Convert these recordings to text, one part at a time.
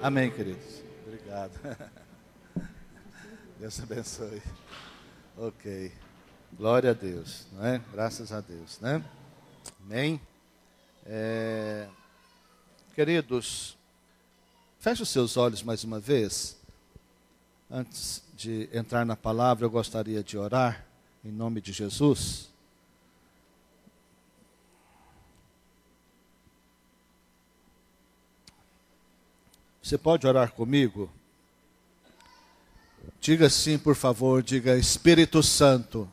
Amém, queridos. Obrigado. Deus abençoe. Ok. Glória a Deus, não é? Graças a Deus, né? Amém. Queridos, feche os seus olhos mais uma vez. Antes de entrar na palavra, eu gostaria de orar em nome de Jesus. Você pode orar comigo? Diga sim, por favor, diga: Espírito Santo,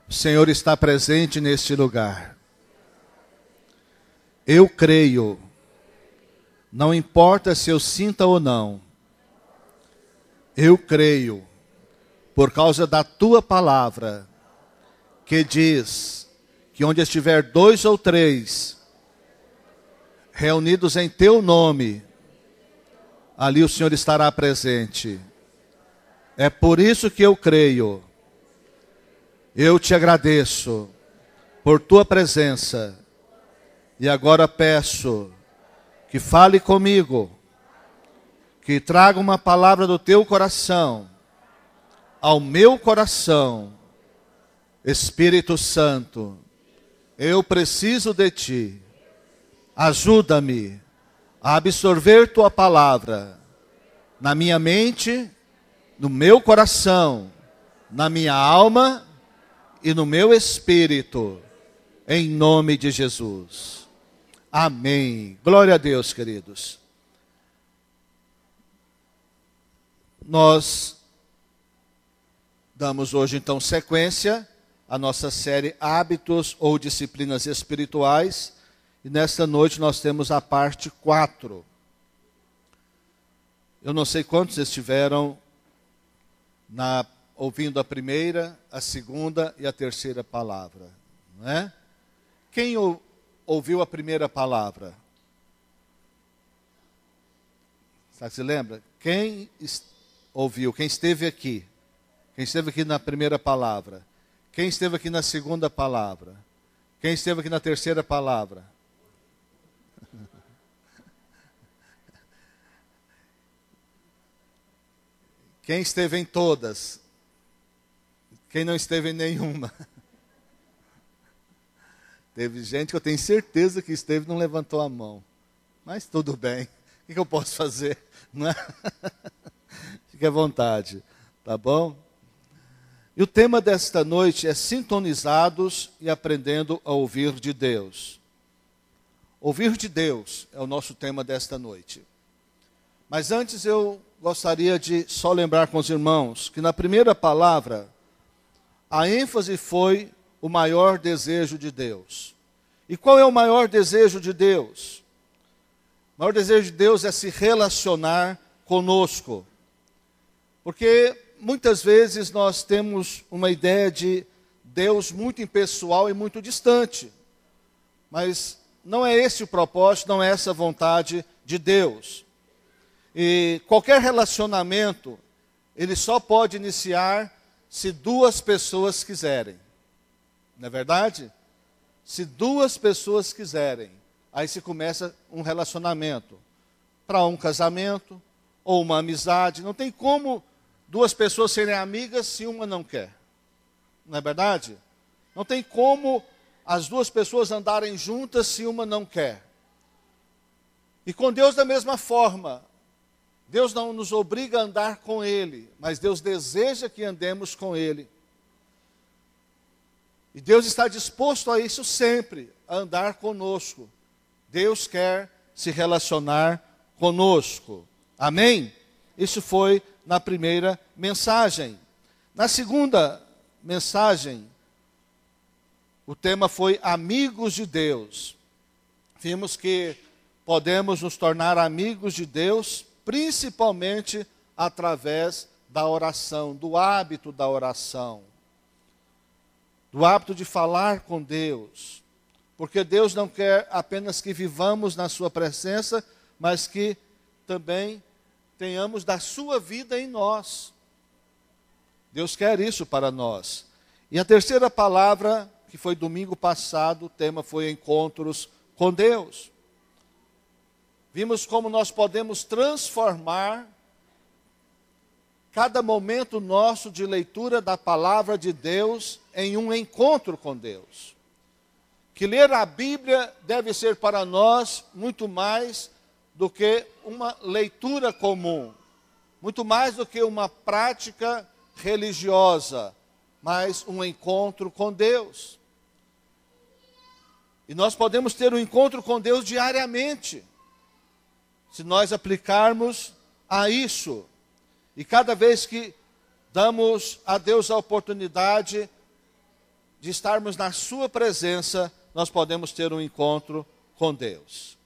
o Senhor está presente neste lugar. Eu creio, não importa se eu sinta ou não, eu creio, por causa da tua palavra, que diz que onde estiver 2 ou 3 reunidos em teu nome, ali o Senhor estará presente. É por isso que eu creio. Eu te agradeço por tua presença. E agora peço que fale comigo, que traga uma palavra do teu coração ao meu coração. Espírito Santo, eu preciso de ti. Ajuda-me a absorver tua palavra na minha mente, no meu coração, na minha alma e no meu espírito, em nome de Jesus. Amém. Glória a Deus, queridos. Nós damos hoje então sequência à nossa série Hábitos ou Disciplinas Espirituais. E nesta noite nós temos a parte 4. Eu não sei quantos estiveram ouvindo a primeira, a segunda e a terceira palavra, não é? Quem ouviu a primeira palavra? Se lembra? Quem ouviu? Quem esteve aqui? Quem esteve aqui na primeira palavra? Quem esteve aqui na segunda palavra? Quem esteve aqui na terceira palavra? Quem esteve em todas? Quem não esteve em nenhuma? Teve gente que eu tenho certeza que esteve e não levantou a mão. Mas tudo bem. O que eu posso fazer? Não é? Fique à vontade. Tá bom? E o tema desta noite é Sintonizados e Aprendendo a Ouvir de Deus. Ouvir de Deus é o nosso tema desta noite. Mas antes eu gostaria de só lembrar com os irmãos que na primeira palavra, a ênfase foi o maior desejo de Deus. E qual é o maior desejo de Deus? O maior desejo de Deus é se relacionar conosco. Porque muitas vezes nós temos uma ideia de Deus muito impessoal e muito distante. Mas não é esse o propósito, não é essa a vontade de Deus. E qualquer relacionamento, ele só pode iniciar se 2 pessoas quiserem. Não é verdade? Se 2 pessoas quiserem, aí se começa um relacionamento. Para um casamento ou uma amizade. Não tem como 2 pessoas serem amigas se uma não quer. Não é verdade? Não tem como as 2 pessoas andarem juntas se uma não quer. E com Deus da mesma forma. Deus não nos obriga a andar com Ele, mas Deus deseja que andemos com Ele. E Deus está disposto a isso sempre, a andar conosco. Deus quer se relacionar conosco. Amém? Isso foi na primeira mensagem. Na segunda mensagem, o tema foi Amigos de Deus. Vimos que podemos nos tornar amigos de Deus, principalmente através da oração, do hábito da oração. Do hábito de falar com Deus. Porque Deus não quer apenas que vivamos na sua presença, mas que também tenhamos da sua vida em nós. Deus quer isso para nós. E a terceira palavra, que foi domingo passado, o tema foi Encontros com Deus. Vimos como nós podemos transformar cada momento nosso de leitura da palavra de Deus em um encontro com Deus. Que ler a Bíblia deve ser para nós muito mais do que uma leitura comum, muito mais do que uma prática religiosa, mas um encontro com Deus. E nós podemos ter um encontro com Deus diariamente, se nós aplicarmos a isso. E cada vez que damos a Deus a oportunidade de estarmos na sua presença, nós podemos ter um encontro com Deus.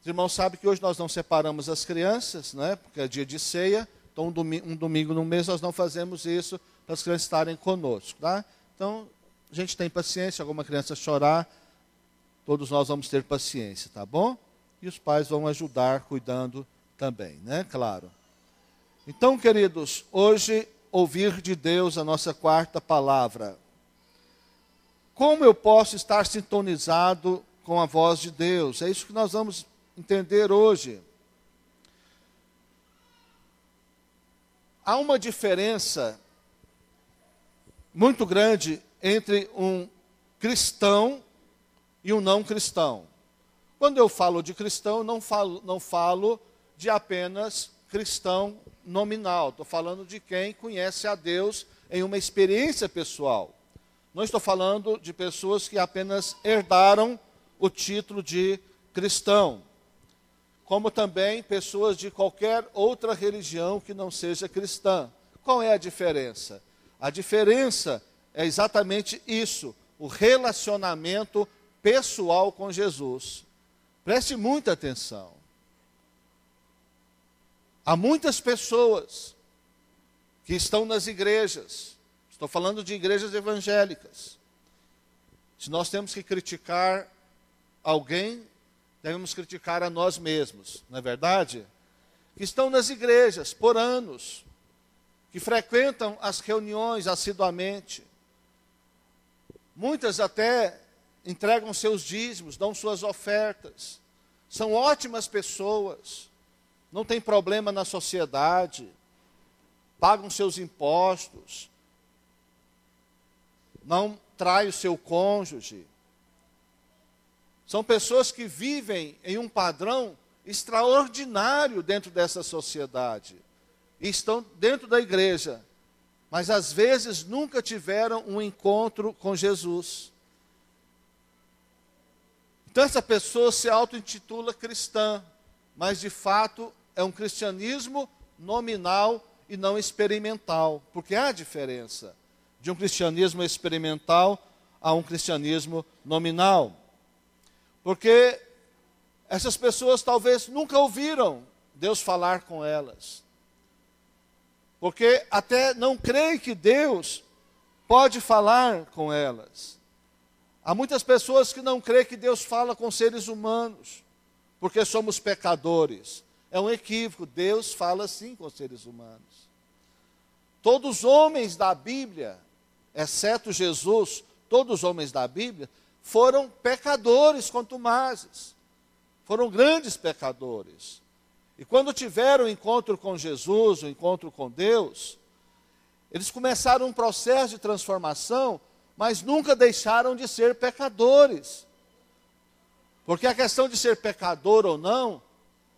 Os irmãos sabem que hoje nós não separamos as crianças, né? Porque é dia de ceia, então um domingo no mês nós não fazemos isso para as crianças estarem conosco, tá? Então, a gente tem paciência, alguma criança chorar, todos nós vamos ter paciência, tá bom? E os pais vão ajudar cuidando também, né? Claro. Então, queridos, hoje, ouvir de Deus a nossa quarta palavra. Como eu posso estar sintonizado com a voz de Deus? É isso que nós vamos entender hoje. Há uma diferença muito grande entre um cristão e um não cristão. Quando eu falo de cristão, não falo de apenas cristão nominal. Estou falando de quem conhece a Deus em uma experiência pessoal. Não estou falando de pessoas que apenas herdaram o título de cristão. Como também pessoas de qualquer outra religião que não seja cristã. Qual é a diferença? A diferença é exatamente isso, o relacionamento pessoal com Jesus. Preste muita atenção. Há muitas pessoas que estão nas igrejas, estou falando de igrejas evangélicas. Se nós temos que criticar alguém, devemos criticar a nós mesmos, não é verdade? Que estão nas igrejas por anos, que frequentam as reuniões assiduamente. Muitas até entregam seus dízimos, dão suas ofertas. São ótimas pessoas, não tem problema na sociedade, pagam seus impostos, não trai o seu cônjuge. São pessoas que vivem em um padrão extraordinário dentro dessa sociedade. E estão dentro da igreja, mas às vezes nunca tiveram um encontro com Jesus. Então essa pessoa se auto-intitula cristã, mas de fato é um cristianismo nominal e não experimental. Porque há diferença de um cristianismo experimental a um cristianismo nominal. Porque essas pessoas talvez nunca ouviram Deus falar com elas. Porque até não creem que Deus pode falar com elas. Há muitas pessoas que não creem que Deus fala com seres humanos, porque somos pecadores. É um equívoco, Deus fala sim com os seres humanos. Todos os homens da Bíblia, exceto Jesus, todos os homens da Bíblia, foram pecadores contumazes. Foram grandes pecadores. E quando tiveram o encontro com Jesus, o encontro com Deus, eles começaram um processo de transformação, mas nunca deixaram de ser pecadores. Porque a questão de ser pecador ou não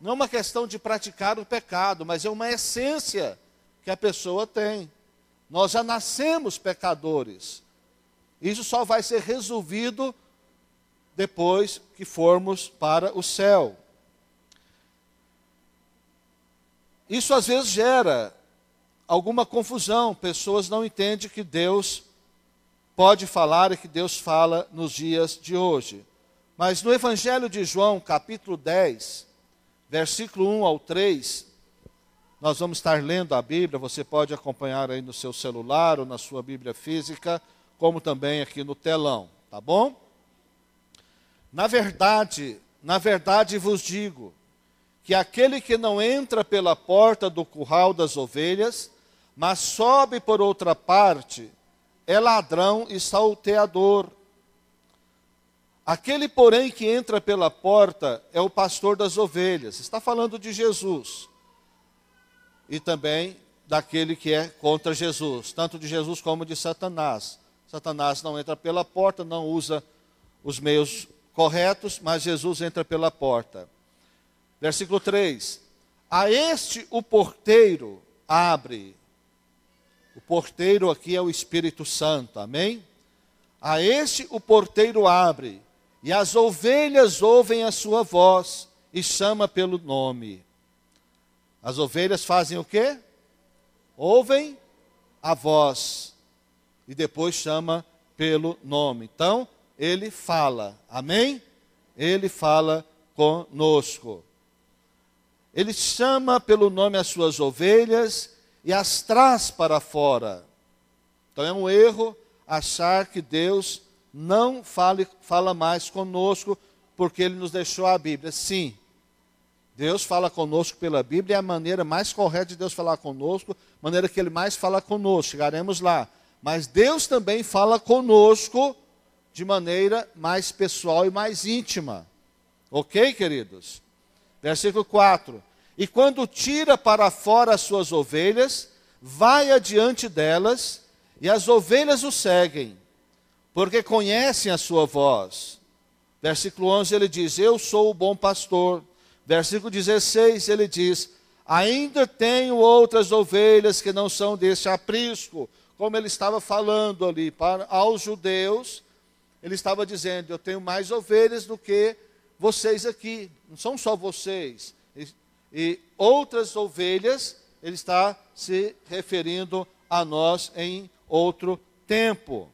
é uma questão de praticar o pecado, mas é uma essência que a pessoa tem. Nós já nascemos pecadores. Isso só vai ser resolvido depois que formos para o céu. Isso às vezes gera alguma confusão. Pessoas não entendem que Deus pode falar e que Deus fala nos dias de hoje. Mas no Evangelho de João, capítulo 10, versículo 1 ao 3, nós vamos estar lendo a Bíblia, você pode acompanhar aí no seu celular ou na sua Bíblia física, como também aqui no telão, tá bom? Na verdade vos digo, que aquele que não entra pela porta do curral das ovelhas, mas sobe por outra parte, é ladrão e salteador. Aquele, porém, que entra pela porta é o pastor das ovelhas. Está falando de Jesus. E também daquele que é contra Jesus, tanto de Jesus como de Satanás. Satanás não entra pela porta, não usa os meios corretos, mas Jesus entra pela porta. Versículo 3. A este o porteiro abre. O porteiro aqui é o Espírito Santo, amém? A este o porteiro abre, e as ovelhas ouvem a sua voz, e chama pelo nome. As ovelhas fazem o quê? Ouvem a voz, e depois chama pelo nome. Então, ele fala, amém? Ele fala conosco. Ele chama pelo nome as suas ovelhas e as traz para fora. Então é um erro achar que Deus não fala mais conosco porque Ele nos deixou a Bíblia. Sim, Deus fala conosco pela Bíblia, é a maneira mais correta de Deus falar conosco, a maneira que Ele mais fala conosco, chegaremos lá. Mas Deus também fala conosco de maneira mais pessoal e mais íntima. Ok, queridos? Versículo 4. E quando tira para fora as suas ovelhas, vai adiante delas, e as ovelhas o seguem, porque conhecem a sua voz. Versículo 11 ele diz, eu sou o bom pastor. Versículo 16 ele diz, ainda tenho outras ovelhas que não são deste aprisco. Como ele estava falando ali aos judeus, ele estava dizendo, eu tenho mais ovelhas do que vocês aqui, não são só vocês. E outras ovelhas, ele está se referindo a nós em outro tempo.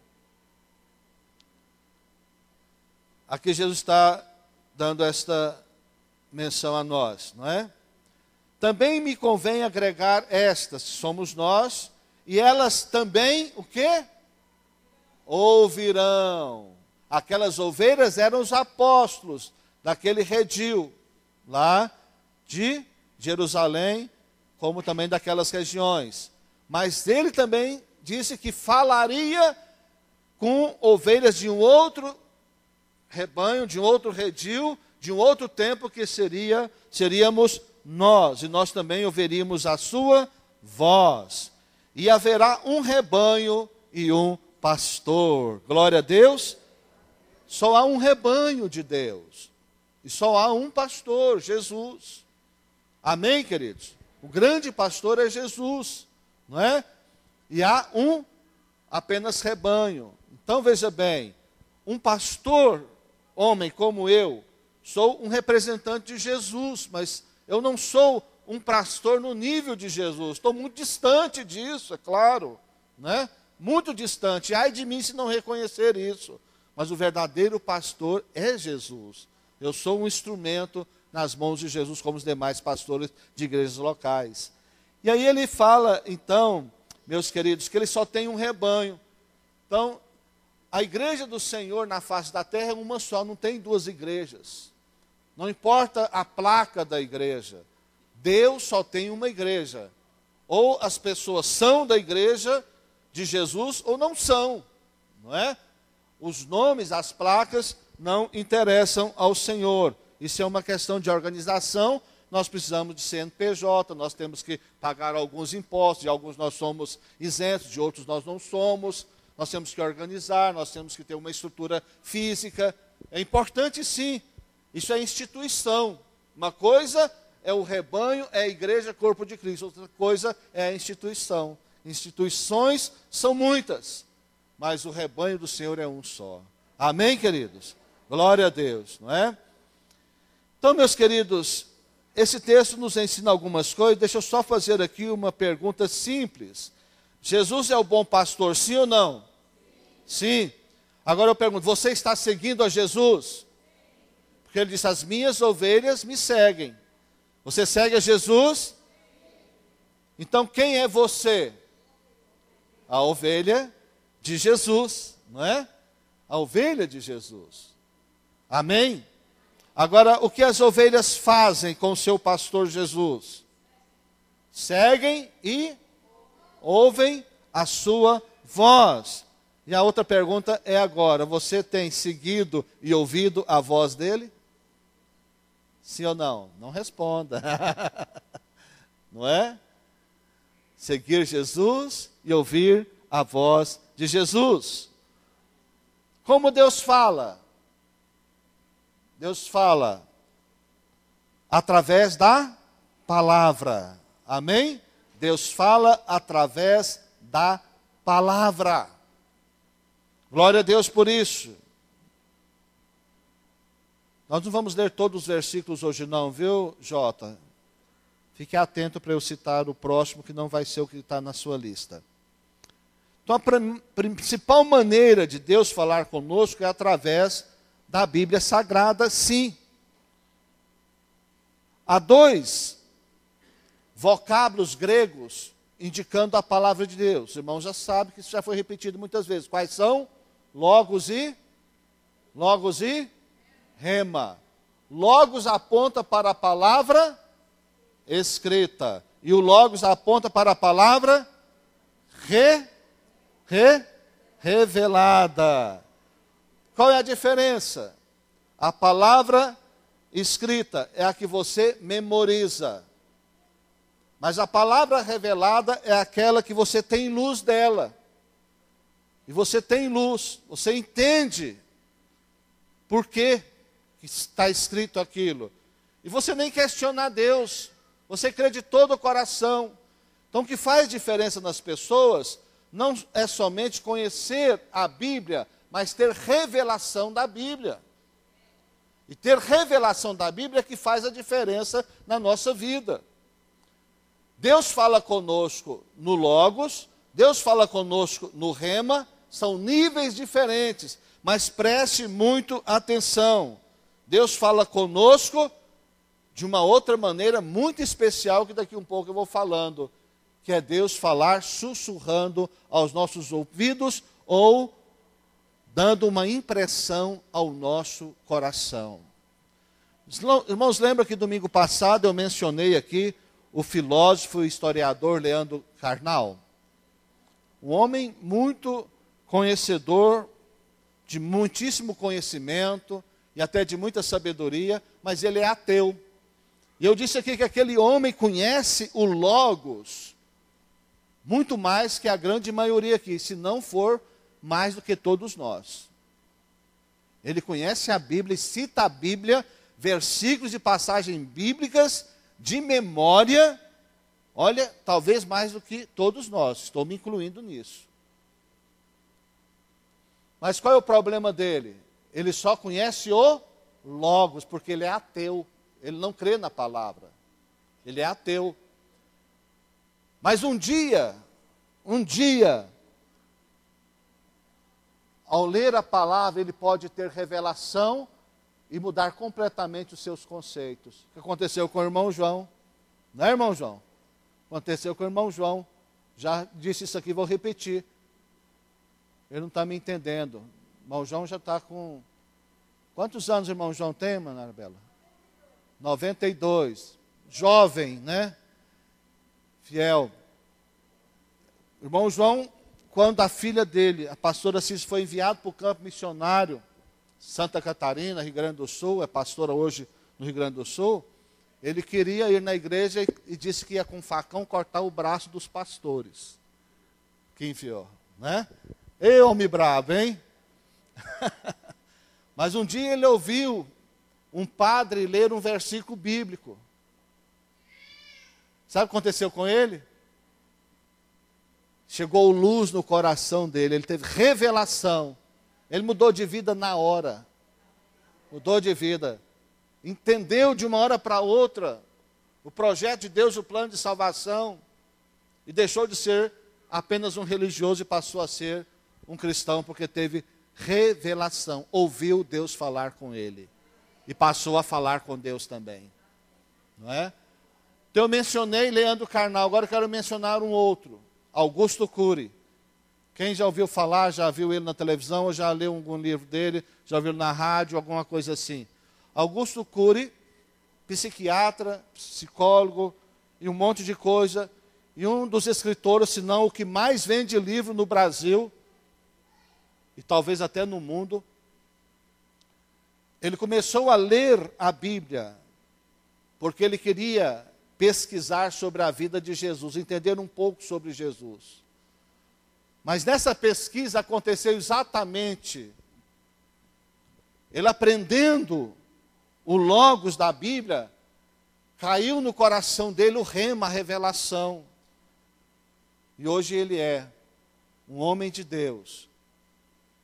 Aqui Jesus está dando esta menção a nós, não é? Também me convém agregar estas, somos nós, e elas também, o quê? Ouvirão. Aquelas ovelhas eram os apóstolos daquele redil, lá de Jerusalém, como também daquelas regiões. Mas ele também disse que falaria com ovelhas de um outro rebanho, de um outro redil, de um outro tempo que seríamos nós. E nós também ouviríamos a sua voz. E haverá um rebanho e um pastor. Glória a Deus. Só há um rebanho de Deus. E só há um pastor, Jesus. Amém, queridos? O grande pastor é Jesus, não é? E há um apenas rebanho. Então veja bem, um pastor, homem como eu, sou um representante de Jesus, mas eu não sou um pastor no nível de Jesus. Estou muito distante disso, é claro, né? Muito distante. Ai de mim se não reconhecer isso. Mas o verdadeiro pastor é Jesus. Eu sou um instrumento nas mãos de Jesus, como os demais pastores de igrejas locais. E aí ele fala, então, meus queridos, que ele só tem um rebanho. Então, a igreja do Senhor na face da terra é uma só, não tem duas igrejas. Não importa a placa da igreja. Deus só tem uma igreja. Ou as pessoas são da igreja de Jesus ou não são, não é? Os nomes, as placas não interessam ao Senhor. Isso é uma questão de organização. Nós precisamos de CNPJ, nós temos que pagar alguns impostos, de alguns nós somos isentos, de outros nós não somos. Nós temos que organizar, nós temos que ter uma estrutura física. É importante sim, isso é instituição. Uma coisa é o rebanho, é a igreja, corpo de Cristo. Outra coisa é a instituição. Instituições são muitas, mas o rebanho do Senhor é um só. Amém, queridos? Glória a Deus, não é? Então, meus queridos, esse texto nos ensina algumas coisas. Deixa eu só fazer aqui uma pergunta simples. Jesus é o bom pastor, sim ou não? Sim. Agora eu pergunto, você está seguindo a Jesus? Porque ele disse, as minhas ovelhas me seguem. Você segue a Jesus? Então quem é você? A ovelha de Jesus, não é? A ovelha de Jesus. Amém? Agora, o que as ovelhas fazem com o seu pastor Jesus? Seguem e ouvem a sua voz. E a outra pergunta é agora, você tem seguido e ouvido a voz dele? Sim ou não? Não responda. Não é? Seguir Jesus e ouvir a voz de Jesus. Como Deus fala? Deus fala através da palavra. Amém? Deus fala através da palavra. Glória a Deus por isso. Nós não vamos ler todos os versículos hoje não, viu, Jota? Fique atento para eu citar o próximo, que não vai ser o que está na sua lista. Então, a principal maneira de Deus falar conosco é através da Bíblia Sagrada, sim. Há 2 vocábulos gregos indicando a palavra de Deus. Os irmãos já sabem que isso já foi repetido muitas vezes. Quais são? Logos e rema. Logos aponta para a palavra escrita. E o logos aponta para a palavra revelada. Qual é a diferença? A palavra escrita é a que você memoriza. Mas a palavra revelada é aquela que você tem luz dela. E você tem luz, você entende por que está escrito aquilo. E você nem questiona a Deus, você crê de todo o coração. Então o que faz diferença nas pessoas não é somente conhecer a Bíblia, mas ter revelação da Bíblia. E ter revelação da Bíblia é que faz a diferença na nossa vida. Deus fala conosco no Logos, Deus fala conosco no Rema, são níveis diferentes, mas preste muito atenção. Deus fala conosco de uma outra maneira muito especial, que daqui um pouco eu vou falando, que é Deus falar sussurrando aos nossos ouvidos ou dando uma impressão ao nosso coração. Irmãos, lembra que domingo passado eu mencionei aqui o filósofo e historiador Leandro Carnal? Um homem muito conhecedor, de muitíssimo conhecimento e até de muita sabedoria, mas ele é ateu. E eu disse aqui que aquele homem conhece o Logos muito mais que a grande maioria aqui, se não for mais do que todos nós. Ele conhece a Bíblia e cita a Bíblia, versículos de passagens bíblicas de memória, olha, talvez mais do que todos nós, estou me incluindo nisso. Mas qual é o problema dele? Ele só conhece o Logos, porque ele é ateu, ele não crê na palavra, ele é ateu. Mas um dia, ao ler a palavra, ele pode ter revelação e mudar completamente os seus conceitos. O que aconteceu com o irmão João? Não é, irmão João? Aconteceu com o irmão João. Já disse isso aqui, vou repetir. Ele não está me entendendo. O irmão João já está com... Quantos anos o irmão João tem, Ana Arbela? 92. Jovem, né? Fiel. O irmão João, quando a filha dele, a pastora Cis, foi enviada para o campo missionário, Santa Catarina, Rio Grande do Sul, é pastora hoje no Rio Grande do Sul, ele queria ir na igreja e disse que ia com um facão cortar o braço dos pastores. Que enfiou, né? Ei, homem bravo, hein? Mas um dia ele ouviu um padre ler um versículo bíblico. Sabe o que aconteceu com ele? Chegou luz no coração dele, ele teve revelação. Ele mudou de vida na hora. Mudou de vida. Entendeu de uma hora para outra o projeto de Deus, o plano de salvação. E deixou de ser apenas um religioso e passou a ser um cristão, porque teve revelação. Ouviu Deus falar com ele. E passou a falar com Deus também. Não é? Então eu mencionei Leandro Carnal, agora eu quero mencionar um outro. Augusto Cury. Quem já ouviu falar, já viu ele na televisão, ou já leu algum livro dele, já viu na rádio, alguma coisa assim. Augusto Cury, psiquiatra, psicólogo, e um monte de coisa, e um dos escritores, se não o que mais vende livro no Brasil, e talvez até no mundo, ele começou a ler a Bíblia, porque ele queria pesquisar sobre a vida de Jesus, entender um pouco sobre Jesus. Mas nessa pesquisa aconteceu exatamente, ele aprendendo o logos da Bíblia, caiu no coração dele o rema, a revelação. E hoje ele é um homem de Deus,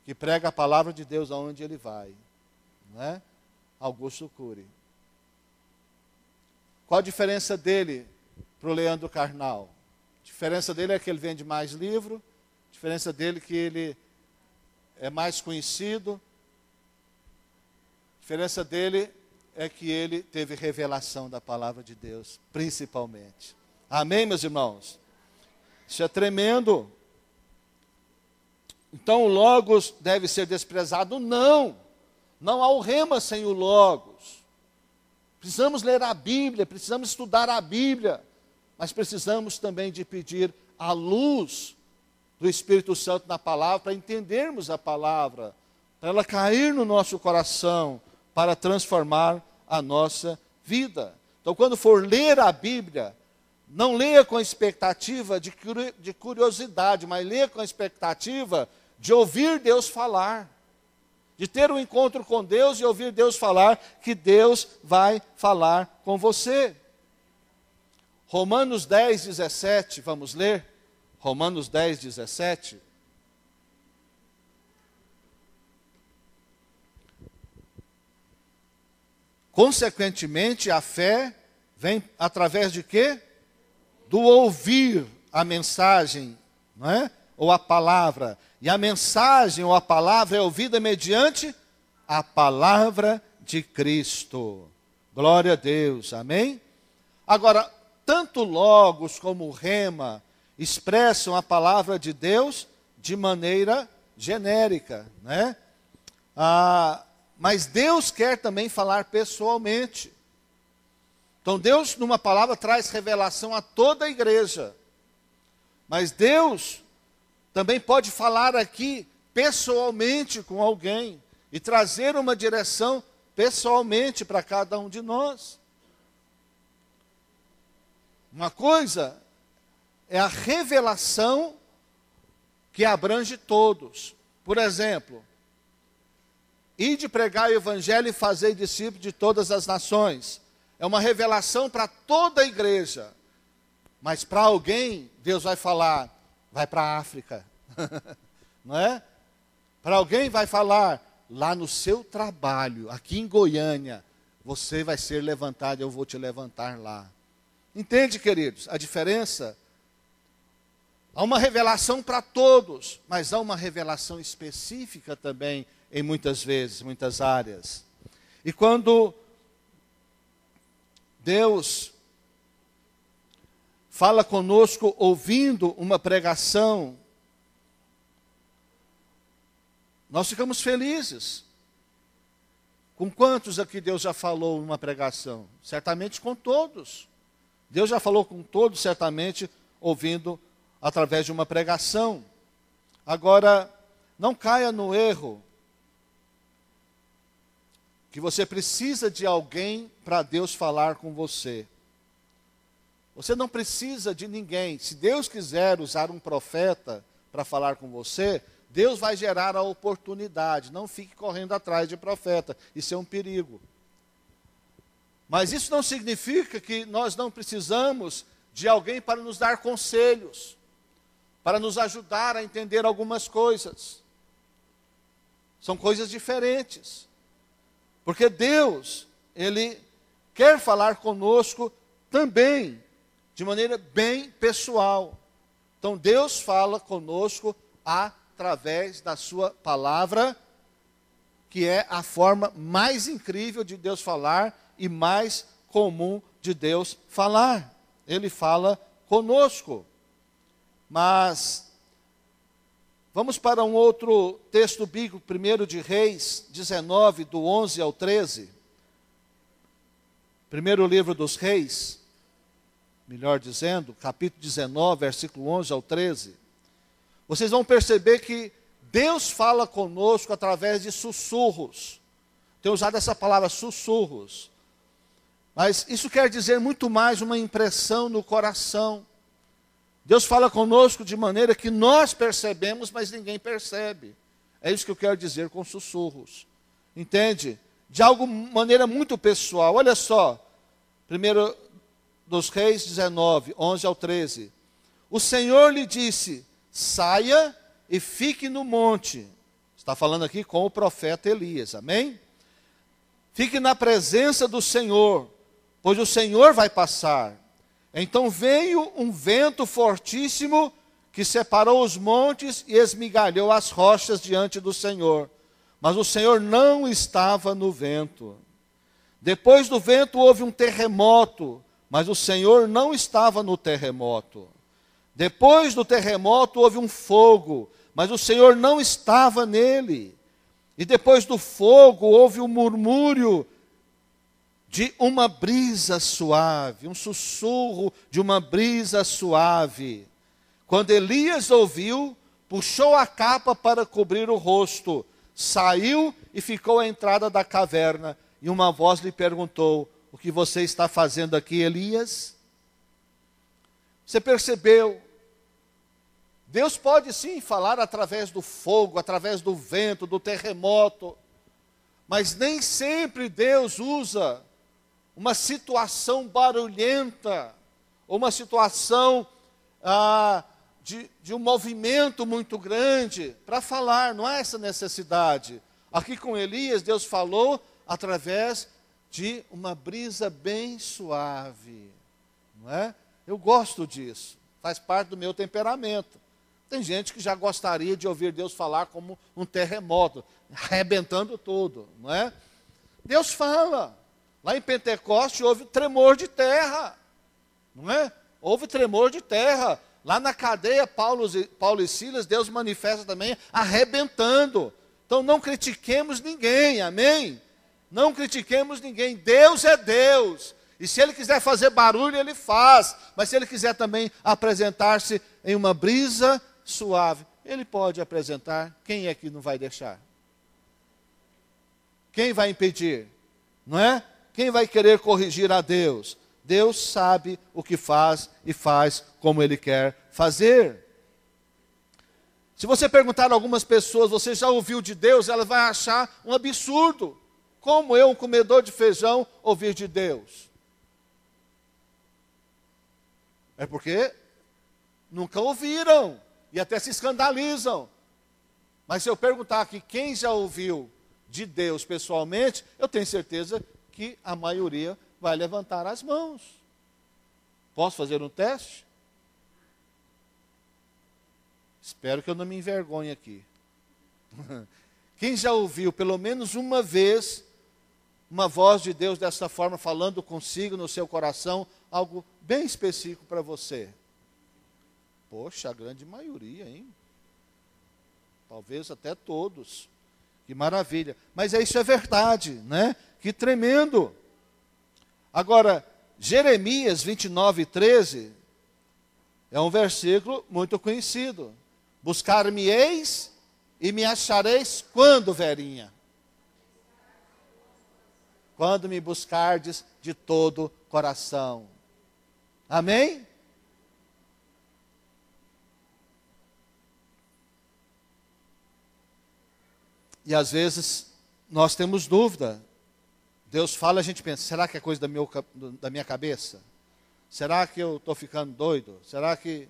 que prega a palavra de Deus aonde ele vai. Não é? Augusto Cury. Qual a diferença dele para o Leandro Carnal? A diferença dele é que ele vende mais livro, a diferença dele é que ele é mais conhecido, a diferença dele é que ele teve revelação da palavra de Deus, principalmente. Amém, meus irmãos? Isso é tremendo. Então o Logos deve ser desprezado? Não. Não há o rema sem o Logos. Precisamos ler a Bíblia, precisamos estudar a Bíblia, mas precisamos também de pedir a luz do Espírito Santo na palavra, para entendermos a palavra, para ela cair no nosso coração, para transformar a nossa vida. Então, quando for ler a Bíblia, não leia com expectativa de curiosidade, mas leia com expectativa de ouvir Deus falar, de ter um encontro com Deus e ouvir Deus falar, que Deus vai falar com você. Romanos 10, 17, vamos ler? Romanos 10, 17. Consequentemente, a fé vem através de quê? Do ouvir a mensagem, não é? Ou a palavra. E a mensagem ou a palavra é ouvida mediante a palavra de Cristo. Glória a Deus, amém? Agora, tanto Logos como Rema expressam a palavra de Deus de maneira genérica, né? Mas Deus quer também falar pessoalmente. Então Deus, numa palavra, traz revelação a toda a igreja. Mas Deus também pode falar aqui pessoalmente com alguém e trazer uma direção pessoalmente para cada um de nós. Uma coisa é a revelação que abrange todos. Por exemplo, ide pregar o evangelho e fazei discípulos de todas as nações. É uma revelação para toda a igreja. Mas para alguém, Deus vai falar, vai para a África. Não é? Para alguém vai falar, lá no seu trabalho, aqui em Goiânia, você vai ser levantado, eu vou te levantar lá. Entende, queridos, a diferença? Há uma revelação para todos, mas há uma revelação específica também, em muitas vezes, muitas áreas. E quando Deus fala conosco ouvindo uma pregação, nós ficamos felizes. Com quantos aqui Deus já falou numa pregação? Certamente com todos. Deus já falou com todos, certamente, ouvindo através de uma pregação. Agora, não caia no erro que você precisa de alguém para Deus falar com você. Você não precisa de ninguém. Se Deus quiser usar um profeta para falar com você, Deus vai gerar a oportunidade. Não fique correndo atrás de profeta. Isso é um perigo. Mas isso não significa que nós não precisamos de alguém para nos dar conselhos, para nos ajudar a entender algumas coisas. São coisas diferentes. Porque Deus, Ele quer falar conosco também, de maneira bem pessoal. Então Deus fala conosco através da sua palavra, que é a forma mais incrível de Deus falar e mais comum de Deus falar. Ele fala conosco. Mas vamos para um outro texto bíblico, 1 de Reis 19, do 11 ao 13. Primeiro livro dos Reis, melhor dizendo, capítulo 19, versículo 11 ao 13. Vocês vão perceber que Deus fala conosco através de sussurros. Tenho usado essa palavra, sussurros. Mas isso quer dizer muito mais uma impressão no coração. Deus fala conosco de maneira que nós percebemos, mas ninguém percebe. É isso que eu quero dizer com sussurros. Entende? De maneira muito pessoal. Olha só, 1 dos Reis 19, 11 ao 13. O Senhor lhe disse, saia e fique no monte. Está falando aqui com o profeta Elias, amém? Fique na presença do Senhor, pois o Senhor vai passar. Então veio um vento fortíssimo que separou os montes e esmigalhou as rochas diante do Senhor. Mas o Senhor não estava no vento. Depois do vento houve um terremoto, mas o Senhor não estava no terremoto. Depois do terremoto houve um fogo, mas o Senhor não estava nele. E depois do fogo houve um murmúrio de uma brisa suave, um sussurro de uma brisa suave. Quando Elias ouviu, puxou a capa para cobrir o rosto, saiu e ficou à entrada da caverna. E uma voz lhe perguntou, o que você está fazendo aqui, Elias? Você percebeu? Deus pode sim falar através do fogo, através do vento, do terremoto, mas nem sempre Deus usa uma situação barulhenta, ou uma situação de um movimento muito grande para falar, não há essa necessidade. Aqui com Elias, Deus falou através de uma brisa bem suave, não é? Eu gosto disso, faz parte do meu temperamento. Tem gente que já gostaria de ouvir Deus falar como um terremoto, arrebentando tudo, não é? Deus fala. Lá em Pentecoste houve tremor de terra, não é? Houve tremor de terra. Lá na cadeia, Paulo e Silas, Deus manifesta também arrebentando. Então não critiquemos ninguém, amém? Não critiquemos ninguém. Deus é Deus. E se Ele quiser fazer barulho, Ele faz. Mas se Ele quiser também apresentar-se em uma brisa suave, Ele pode apresentar. Quem é que não vai deixar? Quem vai impedir? Não é? Quem vai querer corrigir a Deus? Deus sabe o que faz e faz como Ele quer fazer. Se você perguntar a algumas pessoas, você já ouviu de Deus? Ela vai achar um absurdo. Como eu, um comedor de feijão, ouvir de Deus? É porque nunca ouviram e até se escandalizam. Mas se eu perguntar aqui quem já ouviu de Deus pessoalmente, eu tenho certeza que a maioria vai levantar as mãos. Posso fazer um teste? Espero que eu não me envergonhe aqui. Quem já ouviu pelo menos uma vez uma voz de Deus dessa forma, falando consigo no seu coração, algo bem específico para você? Poxa, a grande maioria, hein? Talvez até todos. Que maravilha. Mas isso é verdade, né? Que tremendo. Agora, Jeremias 29:13 é um versículo muito conhecido. Buscar-me-eis e me achareis quando, Verinha? Quando me buscardes de todo coração. Amém? E às vezes nós temos dúvida. Deus fala, a gente pensa, será que é coisa da minha cabeça? Será que eu estou ficando doido? Será que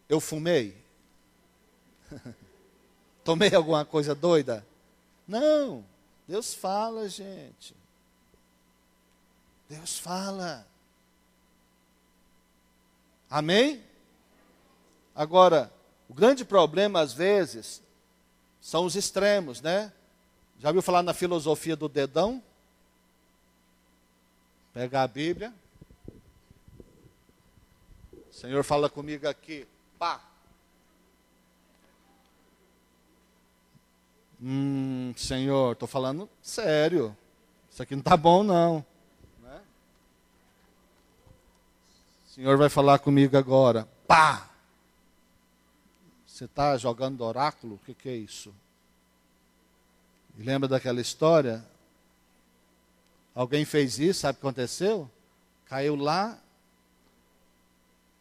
eu fumei? Tomei alguma coisa doida? Não, Deus fala, gente. Deus fala. Amém? Agora, o grande problema às vezes são os extremos, né? Já ouviu falar na filosofia do dedão? Pega a Bíblia. O Senhor fala comigo aqui. Pá. Senhor, estou falando sério. Isso aqui não está bom, não. Né? O Senhor vai falar comigo agora. Pá. Você está jogando oráculo? O que é isso? E lembra daquela história? Alguém fez isso, sabe o que aconteceu? Caiu lá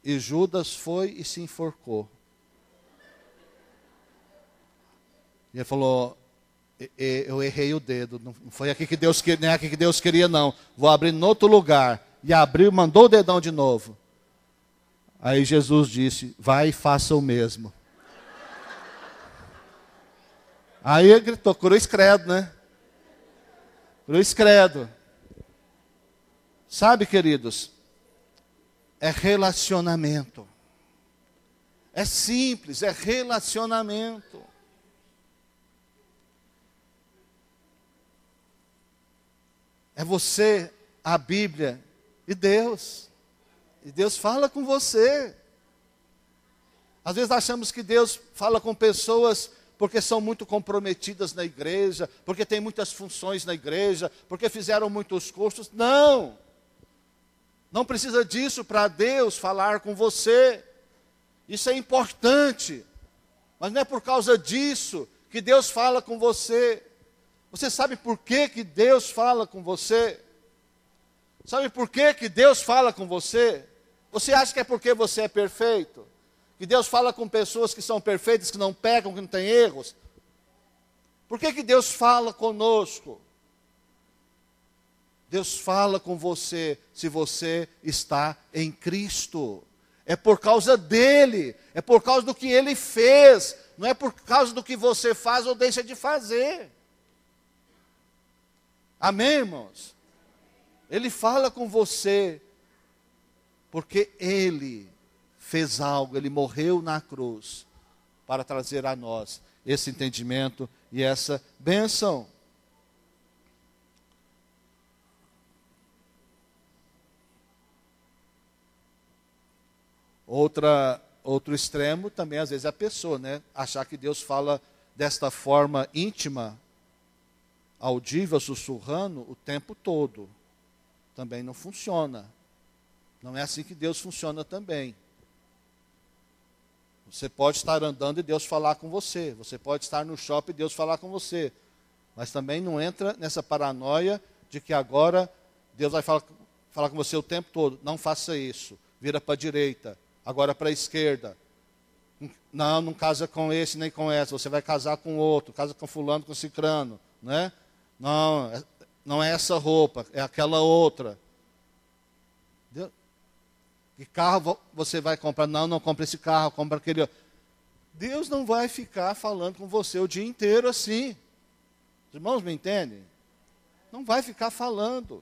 e Judas foi e se enforcou. E ele falou, eu errei o dedo, não foi aqui que Deus queria, nem aqui que Deus queria não. Vou abrir em outro lugar. E abriu, mandou o dedão de novo. Aí Jesus disse, vai e faça o mesmo. Aí ele gritou, cruz credo, né? Cruz credo. Sabe, queridos, é relacionamento. É simples, é relacionamento. É você, a Bíblia e Deus. E Deus fala com você. Às vezes achamos que Deus fala com pessoas porque são muito comprometidas na igreja, porque tem muitas funções na igreja, porque fizeram muitos cursos. Não! Não precisa disso para Deus falar com você. Isso é importante. Mas não é por causa disso que Deus fala com você. Você sabe por que Deus fala com você? Sabe por que Deus fala com você? Você acha que é porque você é perfeito? Que Deus fala com pessoas que são perfeitas, que não pecam, que não têm erros? Por que Deus fala conosco? Deus fala com você se você está em Cristo. É por causa dele, é por causa do que ele fez, não é por causa do que você faz ou deixa de fazer. Amém, irmãos? Ele fala com você porque ele fez algo, ele morreu na cruz para trazer a nós esse entendimento e essa bênção. Outro extremo também, às vezes, é a pessoa, né? Achar que Deus fala desta forma íntima, audível, sussurrando o tempo todo. Também não funciona. Não é assim que Deus funciona também. Você pode estar andando e Deus falar com você. Você pode estar no shopping e Deus falar com você. Mas também não entra nessa paranoia de que agora Deus vai falar com você o tempo todo. Não faça isso. Vira para a direita. Agora para a esquerda. Não casa com esse nem com essa. Você vai casar com outro. Casa com fulano, com cicrano. Né? Não é essa roupa. É aquela outra. Que carro você vai comprar? Não compra esse carro, compra aquele outro. Deus não vai ficar falando com você o dia inteiro assim. Os irmãos me entendem? Não vai ficar falando,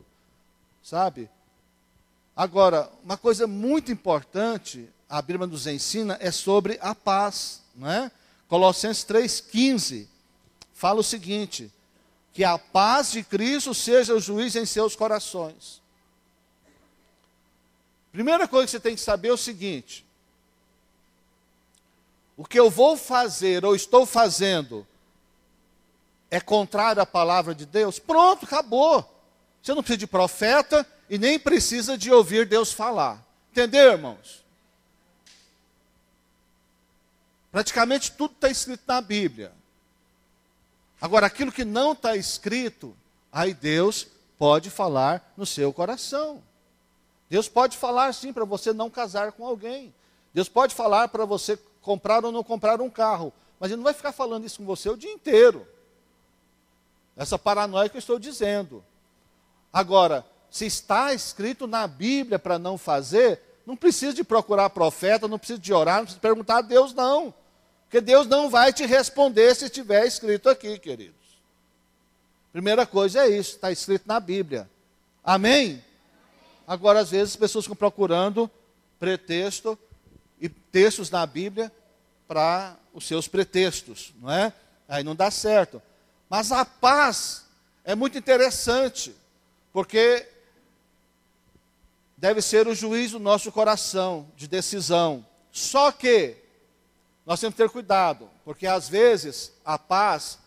sabe? Agora, uma coisa muito importante, a Bíblia nos ensina, é sobre a paz. Não é? Colossenses 3,15 fala o seguinte, que a paz de Cristo seja o juiz em seus corações. Primeira coisa que você tem que saber é o seguinte: o que eu vou fazer ou estou fazendo é contrário à palavra de Deus? Pronto, acabou. Você não precisa de profeta e nem precisa de ouvir Deus falar. Entendeu, irmãos? Praticamente tudo está escrito na Bíblia. Agora, aquilo que não está escrito, aí Deus pode falar no seu coração. Deus pode falar sim para você não casar com alguém. Deus pode falar para você comprar ou não comprar um carro. Mas Ele não vai ficar falando isso com você o dia inteiro. Essa paranoia que eu estou dizendo. Agora, se está escrito na Bíblia para não fazer, não precisa de procurar profeta, não precisa de orar, não precisa de perguntar a Deus não. Porque Deus não vai te responder se estiver escrito aqui, queridos. Primeira coisa é isso, está escrito na Bíblia. Amém? Agora, às vezes, as pessoas ficam procurando pretexto e textos na Bíblia para os seus pretextos, não é? Aí não dá certo. Mas a paz é muito interessante, porque deve ser o juiz do nosso coração, de decisão. Só que nós temos que ter cuidado, porque às vezes a paz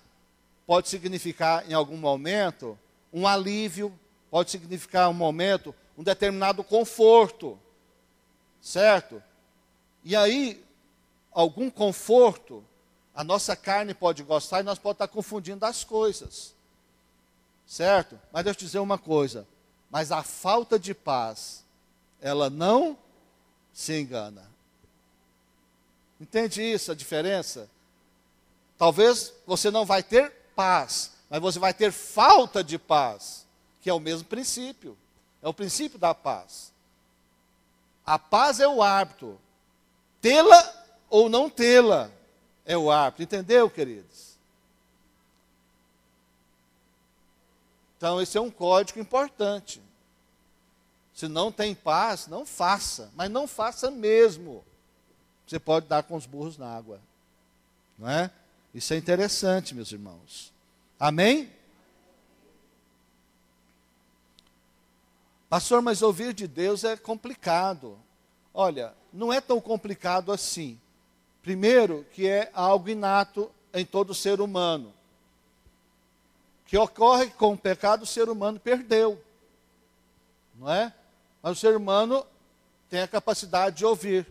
pode significar, em algum momento, um alívio, pode significar um momento, um determinado conforto, certo? E aí, algum conforto, a nossa carne pode gostar e nós podemos estar confundindo as coisas. Certo? Mas deixa eu te dizer uma coisa. Mas a falta de paz, ela não se engana. Entende isso, a diferença? Talvez você não vai ter paz, mas você vai ter falta de paz, que é o mesmo princípio. É o princípio da paz. A paz é o árbitro. Tê-la ou não tê-la é o árbitro. Entendeu, queridos? Então, esse é um código importante. Se não tem paz, não faça. Mas não faça mesmo. Você pode dar com os burros na água. Não é? Isso é interessante, meus irmãos. Amém? Pastor, mas ouvir de Deus é complicado. Olha, não é tão complicado assim. Primeiro, que é algo inato em todo ser humano. Que ocorre que com o pecado o ser humano perdeu. Não é? Mas o ser humano tem a capacidade de ouvir.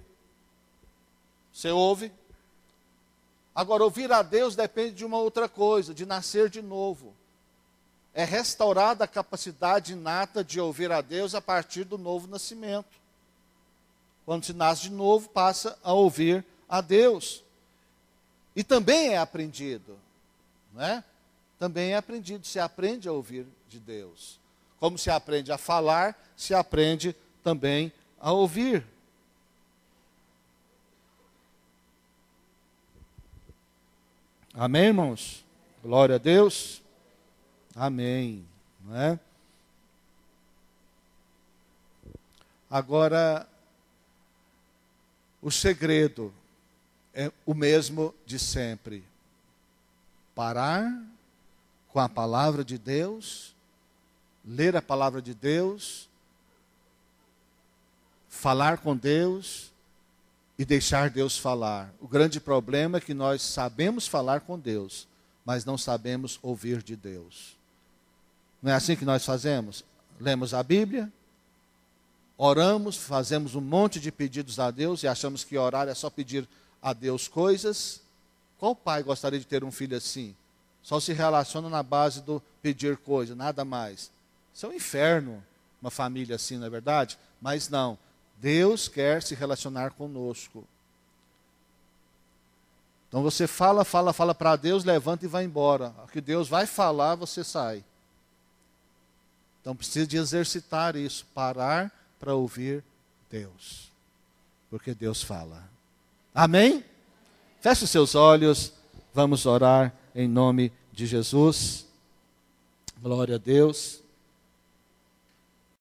Você ouve. Agora, ouvir a Deus depende de uma outra coisa, de nascer de novo. É restaurada a capacidade inata de ouvir a Deus a partir do novo nascimento. Quando se nasce de novo, passa a ouvir a Deus. E também é aprendido, não é? Também é aprendido, se aprende a ouvir de Deus. Como se aprende a falar, se aprende também a ouvir. Amém, irmãos? Glória a Deus. Amém. Não é? Agora, o segredo é o mesmo de sempre. Parar com a palavra de Deus, ler a palavra de Deus, falar com Deus e deixar Deus falar. O grande problema é que nós sabemos falar com Deus, mas não sabemos ouvir de Deus. Não é assim que nós fazemos? Lemos a Bíblia, oramos, fazemos um monte de pedidos a Deus e achamos que orar é só pedir a Deus coisas. Qual pai gostaria de ter um filho assim? Só se relaciona na base do pedir coisa, nada mais. Isso é um inferno, uma família assim, não é verdade? Mas não, Deus quer se relacionar conosco. Então você fala para Deus, levanta e vai embora. O que Deus vai falar, você sai. Então precisa de exercitar isso, parar para ouvir Deus. Porque Deus fala. Amém? Feche os seus olhos, vamos orar em nome de Jesus. Glória a Deus.